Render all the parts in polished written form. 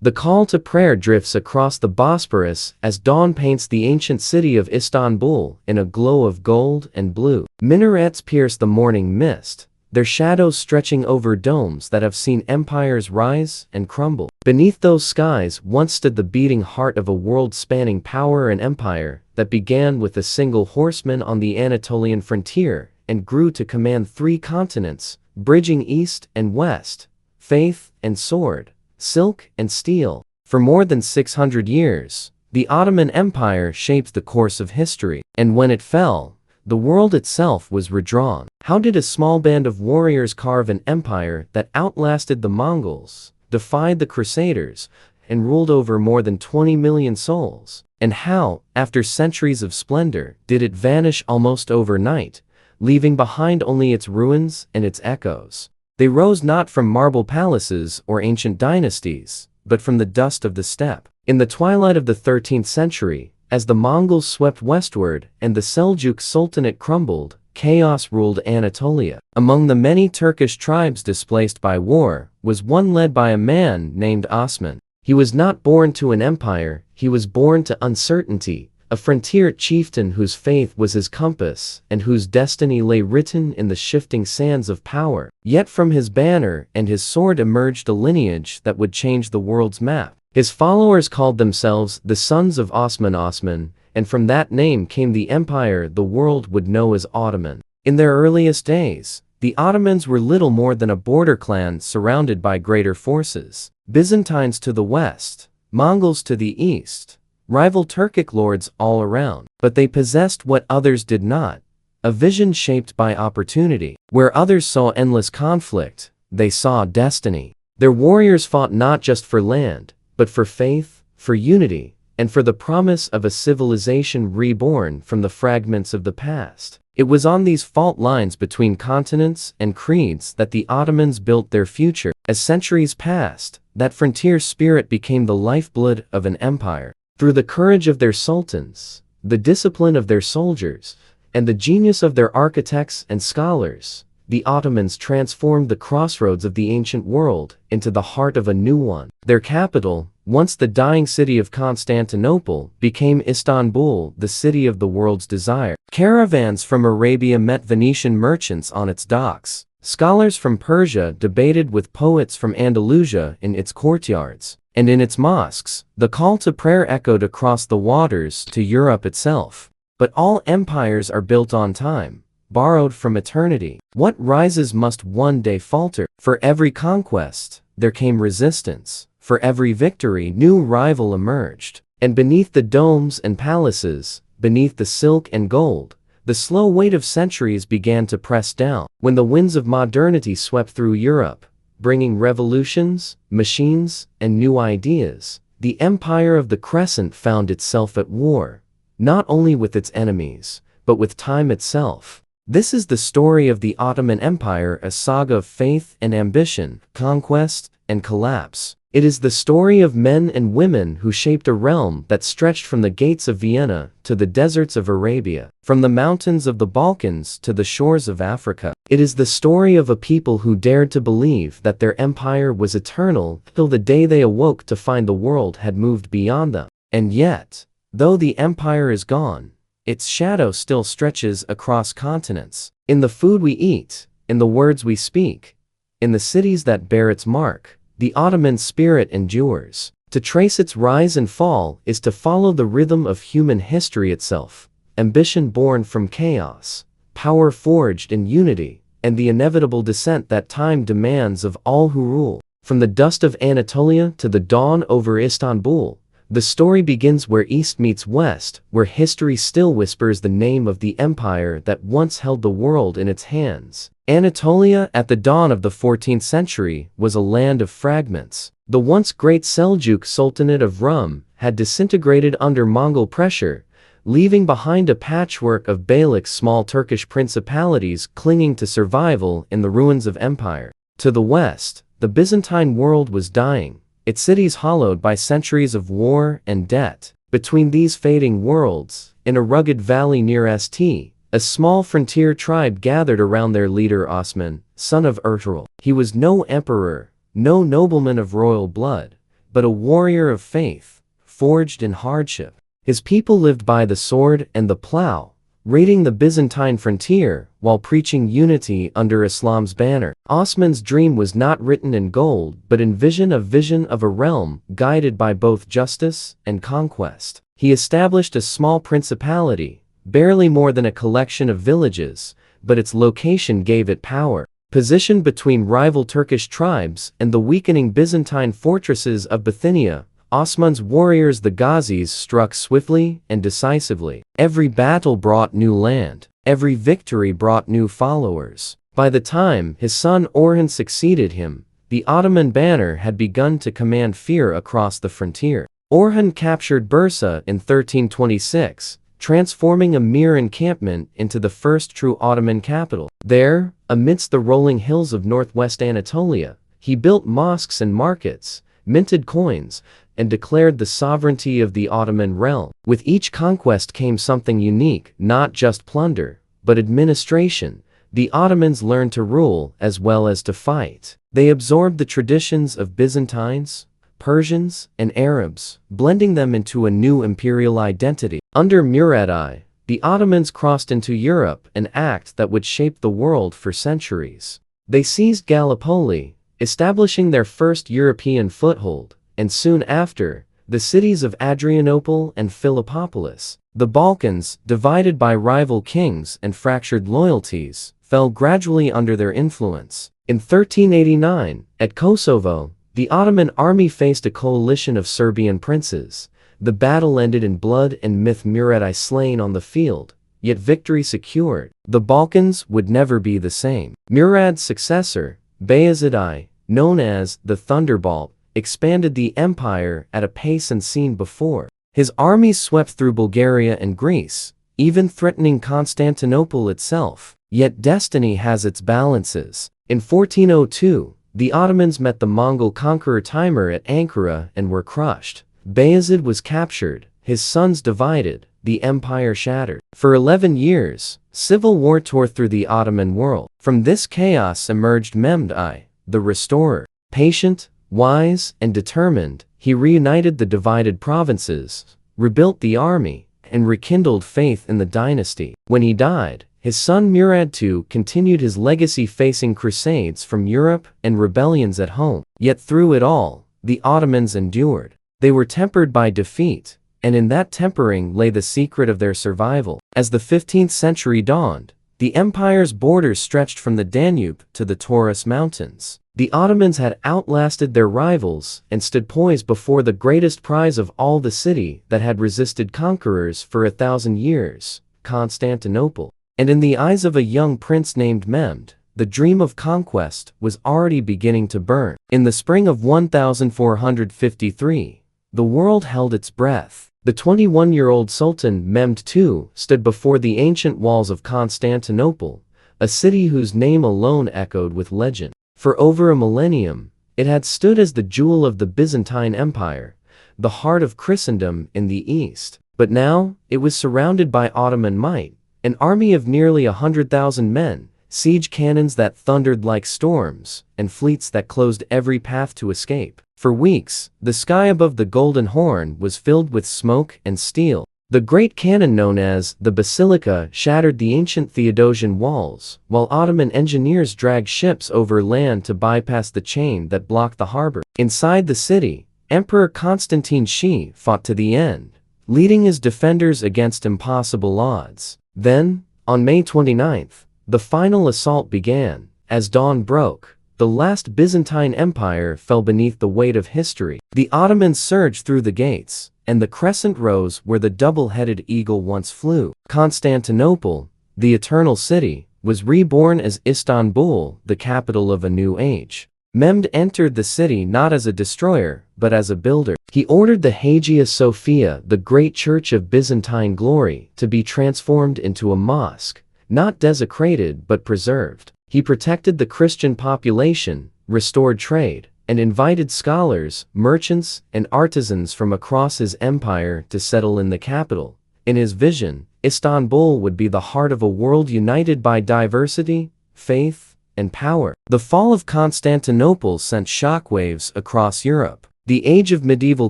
The call to prayer drifts across the Bosporus as dawn paints the ancient city of Istanbul in a glow of gold and blue. Minarets pierce the morning mist, their shadows stretching over domes that have seen empires rise and crumble. Beneath those skies once stood the beating heart of a world-spanning power and empire that began with a single horseman on the Anatolian frontier and grew to command 3 continents, bridging east and west, faith and sword, silk and steel. For more than 600 years, the Ottoman Empire shaped the course of history, and when it fell, the world itself was redrawn. How did a small band of warriors carve an empire that outlasted the Mongols, defied the Crusaders, and ruled over more than 20 million souls? And how, after centuries of splendor, did it vanish almost overnight, leaving behind only its ruins and its echoes? They rose not from marble palaces or ancient dynasties, but from the dust of the steppe. In the twilight of the 13th century, as the Mongols swept westward and the Seljuk Sultanate crumbled, chaos ruled Anatolia. Among the many Turkish tribes displaced by war was one led by a man named Osman. He was not born to an empire, he was born to uncertainty, a frontier chieftain whose faith was his compass and whose destiny lay written in the shifting sands of power. Yet from his banner and his sword emerged a lineage that would change the world's map. His followers called themselves the Sons of Osman, and from that name came the empire the world would know as Ottoman. In their earliest days, the Ottomans were little more than a border clan surrounded by greater forces. Byzantines to the west, Mongols to the east, rival Turkic lords all around. But they possessed what others did not, a vision shaped by opportunity. Where others saw endless conflict, they saw destiny. Their warriors fought not just for land, but for faith, for unity, and for the promise of a civilization reborn from the fragments of the past. It was on these fault lines between continents and creeds that the Ottomans built their future. As centuries passed, that frontier spirit became the lifeblood of an empire. Through the courage of their sultans, the discipline of their soldiers, and the genius of their architects and scholars, the Ottomans transformed the crossroads of the ancient world into the heart of a new one. Their capital, once the dying city of Constantinople, became Istanbul, the city of the world's desire. Caravans from Arabia met Venetian merchants on its docks. Scholars from Persia debated with poets from Andalusia in its courtyards. And in its mosques, the call to prayer echoed across the waters to Europe itself. But all empires are built on time, borrowed from eternity. What rises must one day falter. For every conquest, there came resistance. For every victory, new rival emerged. And beneath the domes and palaces, beneath the silk and gold, the slow weight of centuries began to press down. When the winds of modernity swept through Europe, bringing revolutions, machines, and new ideas, the empire of the Crescent found itself at war, not only with its enemies, but with time itself. This is the story of the Ottoman Empire, a saga of faith and ambition, conquest and collapse. It is the story of men and women who shaped a realm that stretched from the gates of Vienna to the deserts of Arabia, from the mountains of the Balkans to the shores of Africa. It is the story of a people who dared to believe that their empire was eternal till the day they awoke to find the world had moved beyond them. And yet, though the empire is gone, its shadow still stretches across continents. In the food we eat, in the words we speak, in the cities that bear its mark, the Ottoman spirit endures. To trace its rise and fall is to follow the rhythm of human history itself, ambition born from chaos, power forged in unity, and the inevitable descent that time demands of all who rule. From the dust of Anatolia to the dawn over Istanbul, the story begins where east meets west, where history still whispers the name of the empire that once held the world in its hands. Anatolia, at the dawn of the 14th century, was a land of fragments. The once great Seljuk Sultanate of Rum had disintegrated under Mongol pressure, leaving behind a patchwork of Beylik's small Turkish principalities clinging to survival in the ruins of empire. To the west, the Byzantine world was dying, its cities hollowed by centuries of war and debt. Between these fading worlds, in a rugged valley near St, a small frontier tribe gathered around their leader Osman, son of Ertugrul. He was no emperor, no nobleman of royal blood, but a warrior of faith, forged in hardship. His people lived by the sword and the plow, raiding the Byzantine frontier while preaching unity under Islam's banner. Osman's dream was not written in gold but in vision of a realm guided by both justice and conquest. He established a small principality, barely more than a collection of villages, but its location gave it power. Positioned between rival Turkish tribes and the weakening Byzantine fortresses of Bithynia, Osman's warriors the Ghazis struck swiftly and decisively. Every battle brought new land. Every victory brought new followers. By the time his son Orhan succeeded him, the Ottoman banner had begun to command fear across the frontier. Orhan captured Bursa in 1326, transforming a mere encampment into the first true Ottoman capital. There, amidst the rolling hills of northwest Anatolia, he built mosques and markets, minted coins, and declared the sovereignty of the Ottoman realm. With each conquest came something unique, not just plunder, but administration. The Ottomans learned to rule as well as to fight. They absorbed the traditions of Byzantines, Persians, and Arabs, blending them into a new imperial identity. Under Murad I, the Ottomans crossed into Europe, an act that would shape the world for centuries. They seized Gallipoli, establishing their first European foothold, and soon after, the cities of Adrianople and Philippopolis. The Balkans, divided by rival kings and fractured loyalties, fell gradually under their influence. In 1389, at Kosovo, the Ottoman army faced a coalition of Serbian princes. The battle ended in blood and Murad I slain on the field, yet victory secured. The Balkans would never be the same. Murad's successor, Bayezid I, known as the Thunderbolt, expanded the empire at a pace unseen before. His armies swept through Bulgaria and Greece, even threatening Constantinople itself. Yet destiny has its balances. In 1402, the Ottomans met the Mongol conqueror Timur at Ankara and were crushed. Bayezid was captured, his sons divided, the empire shattered. For 11 years, civil war tore through the Ottoman world. From this chaos emerged Mehmed I, the restorer. Patient, wise, and determined, he reunited the divided provinces, rebuilt the army, and rekindled faith in the dynasty. When he died, his son Murad II continued his legacy, facing crusades from Europe and rebellions at home. Yet through it all, the Ottomans endured. They were tempered by defeat, and in that tempering lay the secret of their survival. As the 15th century dawned, the empire's borders stretched from the Danube to the Taurus Mountains. The Ottomans had outlasted their rivals and stood poised before the greatest prize of all, the city that had resisted conquerors for 1,000 years, Constantinople. And in the eyes of a young prince named Mehmed, the dream of conquest was already beginning to burn. In the spring of 1453, the world held its breath. The 21-year-old Sultan Mehmed II stood before the ancient walls of Constantinople, a city whose name alone echoed with legend. For over a millennium, it had stood as the jewel of the Byzantine Empire, the heart of Christendom in the East. But now, it was surrounded by Ottoman might, an army of nearly 100,000 men, siege cannons that thundered like storms, and fleets that closed every path to escape. For weeks, the sky above the Golden Horn was filled with smoke and steel. The great cannon known as the Basilica shattered the ancient Theodosian walls, while Ottoman engineers dragged ships over land to bypass the chain that blocked the harbor. Inside the city, Emperor Constantine fought to the end, leading his defenders against impossible odds. Then, on May 29th, the final assault began. As dawn broke, the last Byzantine Empire fell beneath the weight of history. The Ottomans surged through the gates, and the crescent rose where the double-headed eagle once flew. Constantinople, the eternal city, was reborn as Istanbul, the capital of a new age. Mehmed entered the city not as a destroyer, but as a builder. He ordered the Hagia Sophia, the great church of Byzantine glory, to be transformed into a mosque, not desecrated but preserved. He protected the Christian population, restored trade, and invited scholars, merchants, and artisans from across his empire to settle in the capital. In his vision, Istanbul would be the heart of a world united by diversity, faith, and power. The fall of Constantinople sent shockwaves across Europe. The age of medieval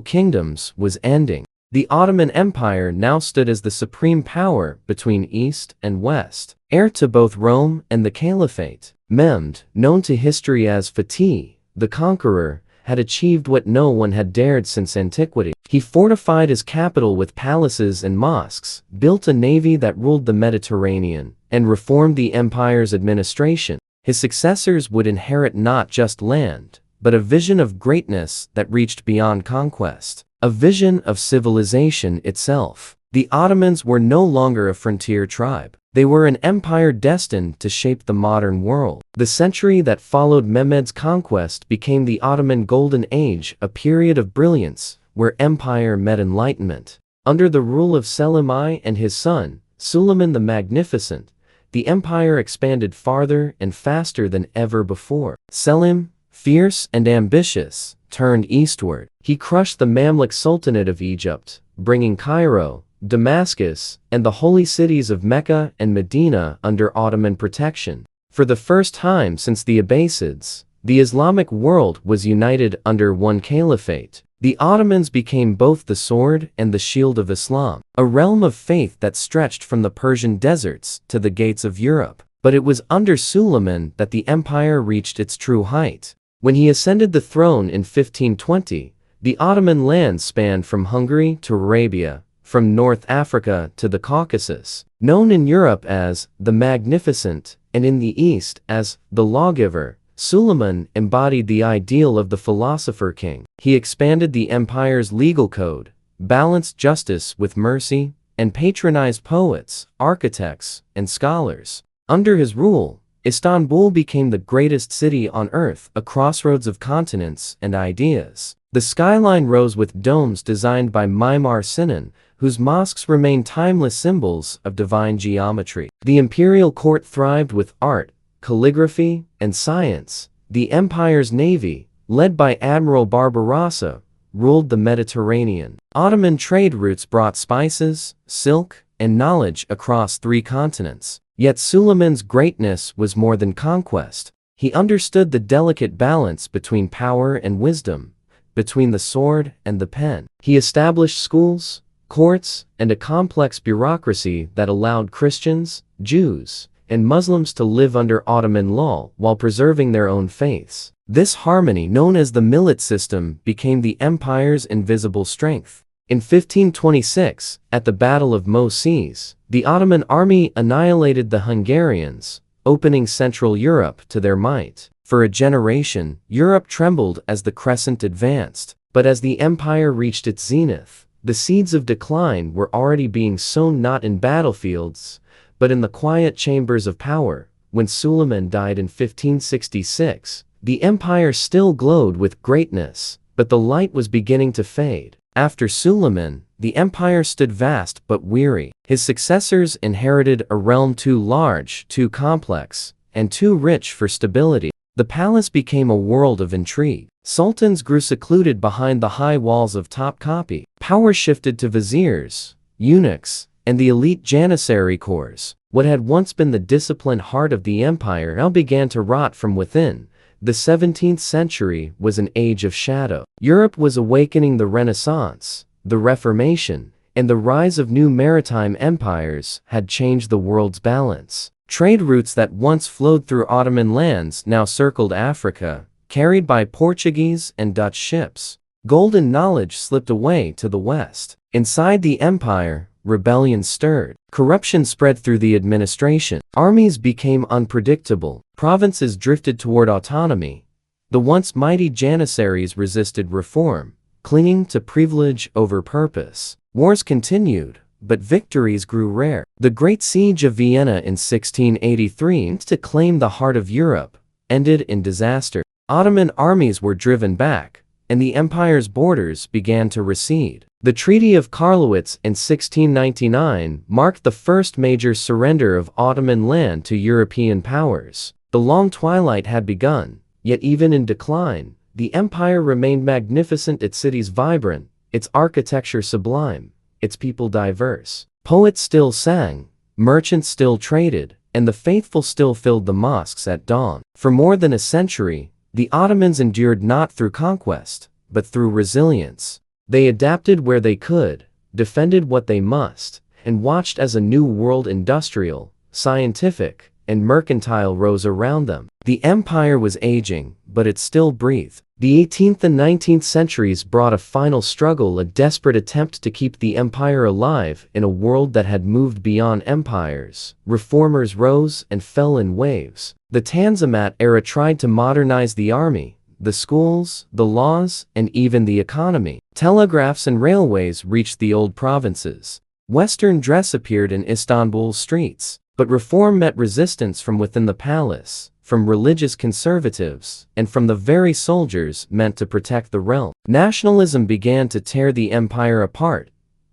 kingdoms was ending. The Ottoman Empire now stood as the supreme power between East and West, heir to both Rome and the Caliphate. Mehmed, known to history as Fatih, the Conqueror, had achieved what no one had dared since antiquity. He fortified his capital with palaces and mosques, built a navy that ruled the Mediterranean, and reformed the empire's administration. His successors would inherit not just land, but a vision of greatness that reached beyond conquest, a vision of civilization itself. The Ottomans were no longer a frontier tribe. They were an empire destined to shape the modern world. The century that followed Mehmed's conquest became the Ottoman Golden Age, a period of brilliance where empire met enlightenment. Under the rule of Suleiman and his son, Suleiman the Magnificent, the empire expanded farther and faster than ever before. Selim, fierce and ambitious, turned eastward. He crushed the Mamluk Sultanate of Egypt, bringing Cairo, Damascus, and the holy cities of Mecca and Medina under Ottoman protection. For the first time since the Abbasids, the Islamic world was united under one caliphate. The Ottomans became both the sword and the shield of Islam, a realm of faith that stretched from the Persian deserts to the gates of Europe. But it was under Suleiman that the empire reached its true height. When he ascended the throne in 1520, the Ottoman lands spanned from Hungary to Arabia, from North Africa to the Caucasus. Known in Europe as the Magnificent and in the East as the Lawgiver, Suleiman embodied the ideal of the philosopher king. He expanded the empire's legal code, balanced justice with mercy, and patronized poets, architects, and scholars. Under his rule, Istanbul became the greatest city on earth, a crossroads of continents and ideas. The skyline rose with domes designed by Mimar Sinan, whose mosques remain timeless symbols of divine geometry. The imperial court thrived with art, calligraphy, and science. The empire's navy, led by Admiral Barbarossa, ruled the Mediterranean. Ottoman trade routes brought spices, silk, and knowledge across 3 continents. Yet Suleiman's greatness was more than conquest. He understood the delicate balance between power and wisdom, between the sword and the pen. He established schools, courts, and a complex bureaucracy that allowed Christians, Jews, and Muslims to live under Ottoman law while preserving their own faiths. This harmony, known as the millet system, became the empire's invisible strength. In 1526, at the Battle of Moses, the Ottoman army annihilated the Hungarians, opening Central Europe to their might. For a generation, Europe trembled as the crescent advanced. But as the empire reached its zenith, the seeds of decline were already being sown not in battlefields, but in the quiet chambers of power. When Suleiman died in 1566, the empire still glowed with greatness, but the light was beginning to fade. After Suleiman, the empire stood vast but weary. His successors inherited a realm too large, too complex, and too rich for stability. The palace became a world of intrigue. Sultans grew secluded behind the high walls of Topkapi. Power shifted to viziers, eunuchs, and the elite janissary corps. What had once been the disciplined heart of the empire now began to rot from within. The 17th century was an age of shadow. Europe was awakening. The Renaissance, the Reformation, and the rise of new maritime empires had changed the world's balance. Trade routes that once flowed through Ottoman lands now circled Africa, carried by Portuguese and Dutch ships. Gold and knowledge slipped away to the west. Inside the empire, rebellion stirred. Corruption spread through the administration. Armies became unpredictable. Provinces drifted toward autonomy. The once mighty janissaries resisted reform, clinging to privilege over purpose. Wars continued, but victories grew rare. The Great Siege of Vienna in 1683, to claim the heart of Europe, ended in disaster. Ottoman armies were driven back, and the empire's borders began to recede. The Treaty of Karlowitz in 1699 marked the first major surrender of Ottoman land to European powers. The long twilight had begun, yet even in decline, the empire remained magnificent, its cities vibrant, its architecture sublime, its people diverse. Poets still sang, merchants still traded, and the faithful still filled the mosques at dawn. For more than a century, the Ottomans endured not through conquest, but through resilience. They adapted where they could, defended what they must, and watched as a new world, industrial, scientific, and mercantile, rose around them. The empire was aging, but it still breathed. The 18th and 19th centuries brought a final struggle, a desperate attempt to keep the empire alive in a world that had moved beyond empires. Reformers rose and fell in waves. The Tanzimat era tried to modernize the army, the schools, the laws, and even the economy. Telegraphs and railways reached the old provinces. Western dress appeared in Istanbul's streets. But reform met resistance from within the palace, from religious conservatives, and from the very soldiers meant to protect the realm. Nationalism began to tear the empire apart.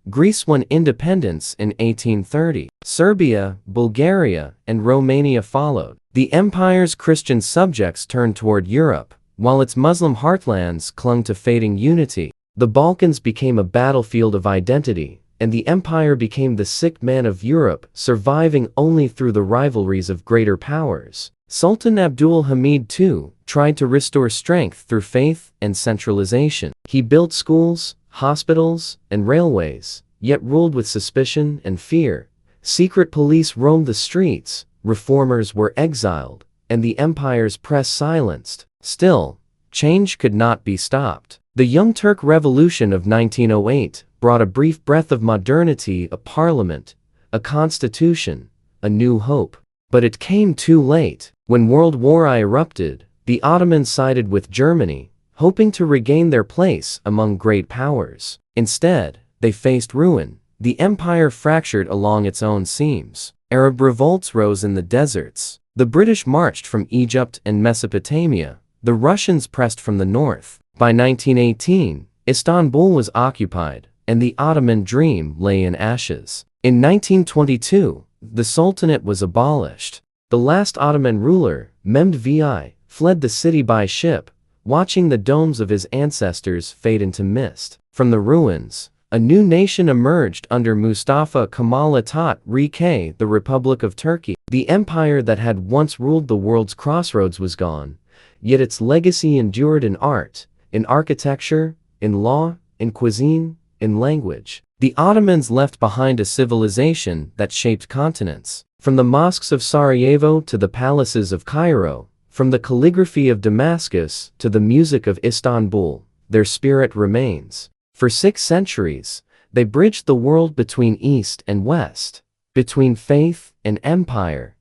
Greece won independence in 1830. Serbia, Bulgaria, and Romania followed. The empire's Christian subjects turned toward Europe, while its Muslim heartlands clung to fading unity. The Balkans became a battlefield of identity, and the empire became the sick man of Europe, surviving only through the rivalries of greater powers. Sultan Abdul Hamid II tried to restore strength through faith and centralization. He built schools, hospitals, and railways, yet ruled with suspicion and fear. Secret police roamed the streets, reformers were exiled, and the empire's press silenced. Still, change could not be stopped. The Young Turk Revolution of 1908 brought a brief breath of modernity, a parliament, a constitution, a new hope. But it came too late. When World War I erupted, the Ottomans sided with Germany, hoping to regain their place among great powers. Instead, they faced ruin. The empire fractured along its own seams. Arab revolts rose in the deserts. The British marched from Egypt and Mesopotamia. The Russians pressed from the north. By 1918, Istanbul was occupied, and the Ottoman dream lay in ashes. In 1922, the Sultanate was abolished. The last Ottoman ruler, Mehmed II, fled the city by ship, watching the domes of his ancestors fade into mist. From the ruins, a new nation emerged under Mustafa Kemal Atatürk, the Republic of Turkey. The empire that had once ruled the world's crossroads was gone, yet its legacy endured in art, in architecture, in law, in cuisine, in language. The Ottomans left behind a civilization that shaped continents. From the mosques of Sarajevo to the palaces of Cairo, from the calligraphy of Damascus to the music of Istanbul, their spirit remains. For 6 centuries, they bridged the world between East and West, between faith and empire,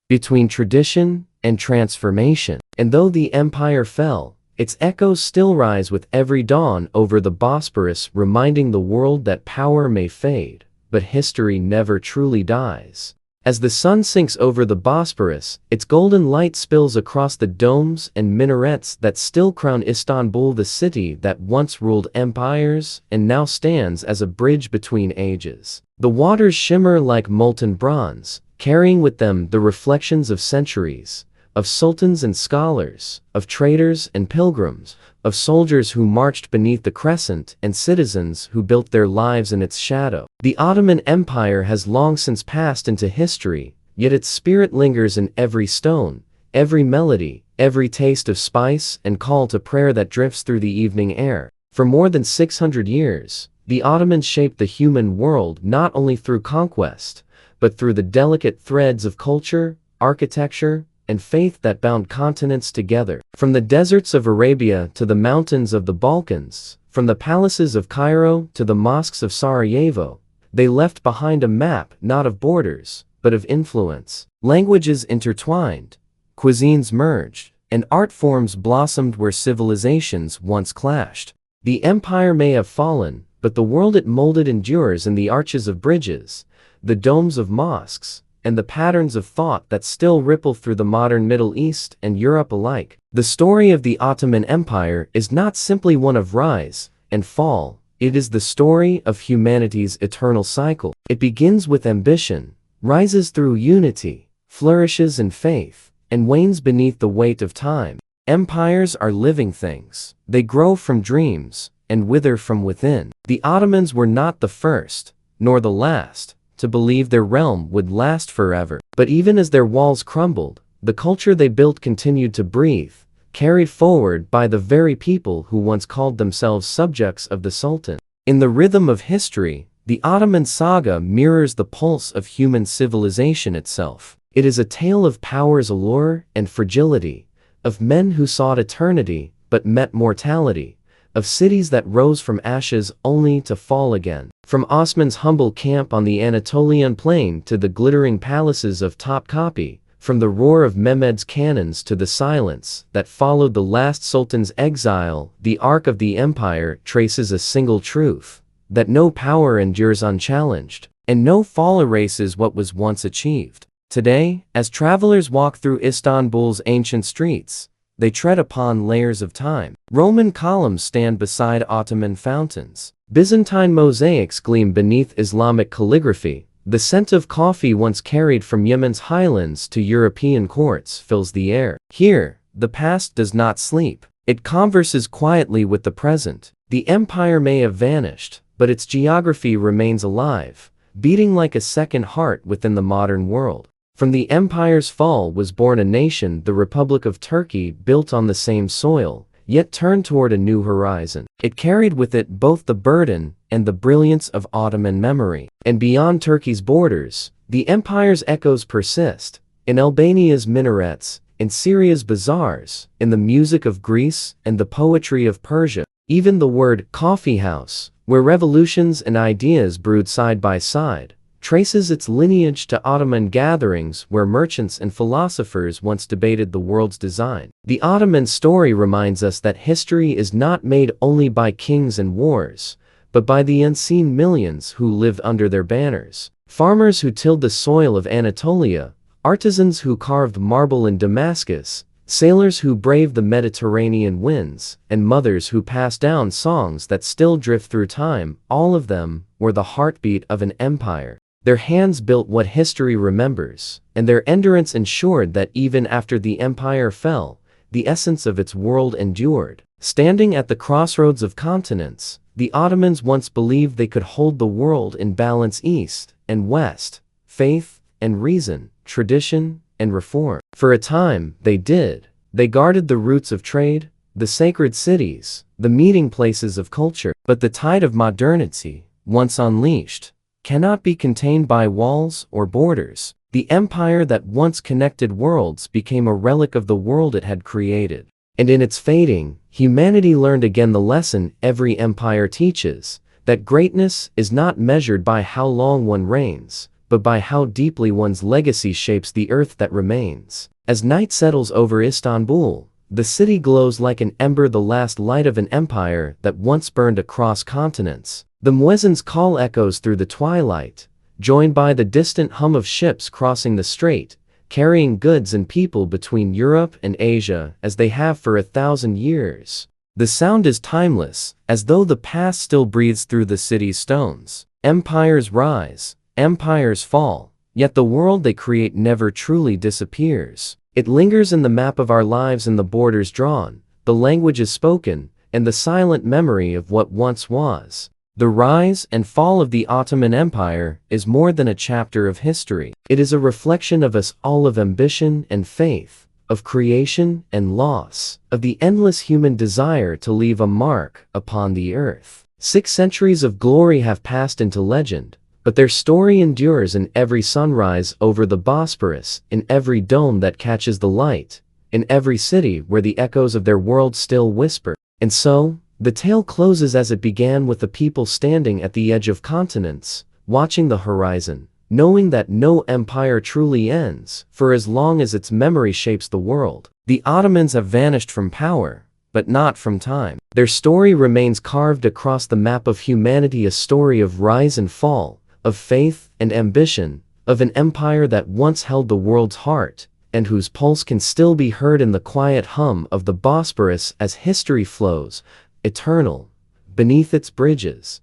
between tradition and transformation. And though the empire fell, its echoes still rise with every dawn over the Bosporus, reminding the world that power may fade, but history never truly dies. As the sun sinks over the Bosporus, its golden light spills across the domes and minarets that still crown Istanbul, the city that once ruled empires and now stands as a bridge between ages. The waters shimmer like molten bronze, carrying with them the reflections of centuries, of sultans and scholars, of traders and pilgrims, of soldiers who marched beneath the crescent and citizens who built their lives in its shadow. The Ottoman Empire has long since passed into history, yet its spirit lingers in every stone, every melody, every taste of spice and call to prayer that drifts through the evening air. For more than 600 years, the Ottomans shaped the human world not only through conquest, but through the delicate threads of culture, architecture, and faith that bound continents together. From the deserts of Arabia to the mountains of the Balkans, from the palaces of Cairo to the mosques of Sarajevo, they left behind a map not of borders, but of influence. Languages intertwined, cuisines merged, and art forms blossomed where civilizations once clashed. The empire may have fallen, but the world it molded endures in the arches of bridges, the domes of mosques, and the patterns of thought that still ripple through the modern Middle East and Europe alike. The story of the Ottoman Empire is not simply one of rise and fall, it is the story of humanity's eternal cycle. It begins with ambition, rises through unity, flourishes in faith, and wanes beneath the weight of time. Empires are living things. They grow from dreams and wither from within. The Ottomans were not the first, nor the last, to believe their realm would last forever. But even as their walls crumbled, the culture they built continued to breathe. carried forward by the very people who once called themselves subjects of the Sultan. In the rhythm of history, the Ottoman saga mirrors the pulse of human civilization itself. It is a tale of power's allure and fragility, of men who sought eternity but met mortality, of cities that rose from ashes only to fall again. From Osman's humble camp on the Anatolian plain to the glittering palaces of Topkapi, from the roar of Mehmed's cannons to the silence that followed the last sultan's exile, the arc of the empire traces a single truth: that no power endures unchallenged, and no fall erases what was once achieved. Today, as travelers walk through Istanbul's ancient streets, they tread upon layers of time. Roman columns stand beside Ottoman fountains. Byzantine mosaics gleam beneath Islamic calligraphy. The scent of coffee once carried from Yemen's highlands to European courts fills the air. Here, the past does not sleep. It converses quietly with the present. The empire may have vanished, but its geography remains alive, beating like a second heart within the modern world. From the empire's fall was born a nation, the Republic of Turkey, built on the same soil, yet turned toward a new horizon. It carried with it both the burden and the brilliance of Ottoman memory. And beyond Turkey's borders, the empire's echoes persist, in Albania's minarets, in Syria's bazaars, in the music of Greece and the poetry of Persia. Even the word coffeehouse, where revolutions and ideas brewed side by side, traces its lineage to Ottoman gatherings where merchants and philosophers once debated the world's design. The Ottoman story reminds us that history is not made only by kings and wars, but by the unseen millions who lived under their banners. Farmers who tilled the soil of Anatolia, artisans who carved marble in Damascus, sailors who braved the Mediterranean winds, and mothers who passed down songs that still drift through time, all of them were the heartbeat of an empire. Their hands built what history remembers, and their endurance ensured that even after the empire fell, the essence of its world endured. Standing at the crossroads of continents, the Ottomans once believed they could hold the world in balance: east and west, faith and reason, tradition and reform. For a time, they did. They guarded the roots of trade, the sacred cities, the meeting places of culture. But the tide of modernity, once unleashed, cannot be contained by walls or borders. The empire that once connected worlds became a relic of the world it had created. And in its fading, humanity learned again the lesson every empire teaches, that greatness is not measured by how long one reigns, but by how deeply one's legacy shapes the earth that remains. As night settles over Istanbul, the city glows like an ember, the last light of an empire that once burned across continents. The muezzin's call echoes through the twilight, joined by the distant hum of ships crossing the strait, carrying goods and people between Europe and Asia as they have for 1,000 years. The sound is timeless, as though the past still breathes through the city's stones. Empires rise, empires fall, yet the world they create never truly disappears. It lingers in the map of our lives, in the borders drawn, the language is spoken, and the silent memory of what once was. The rise and fall of the Ottoman Empire is more than a chapter of history. It is a reflection of us all, of ambition and faith, of creation and loss, of the endless human desire to leave a mark upon the earth. 6 centuries of glory have passed into legend, but their story endures in every sunrise over the Bosporus, in every dome that catches the light, in every city where the echoes of their world still whisper. And so, the tale closes as it began, with the people standing at the edge of continents, watching the horizon, knowing that no empire truly ends for as long as its memory shapes the world. The Ottomans have vanished from power, but not from time. Their story remains carved across the map of humanity, a story of rise and fall, of faith and ambition, of an empire that once held the world's heart, and whose pulse can still be heard in the quiet hum of the Bosporus as history flows, eternal, beneath its bridges.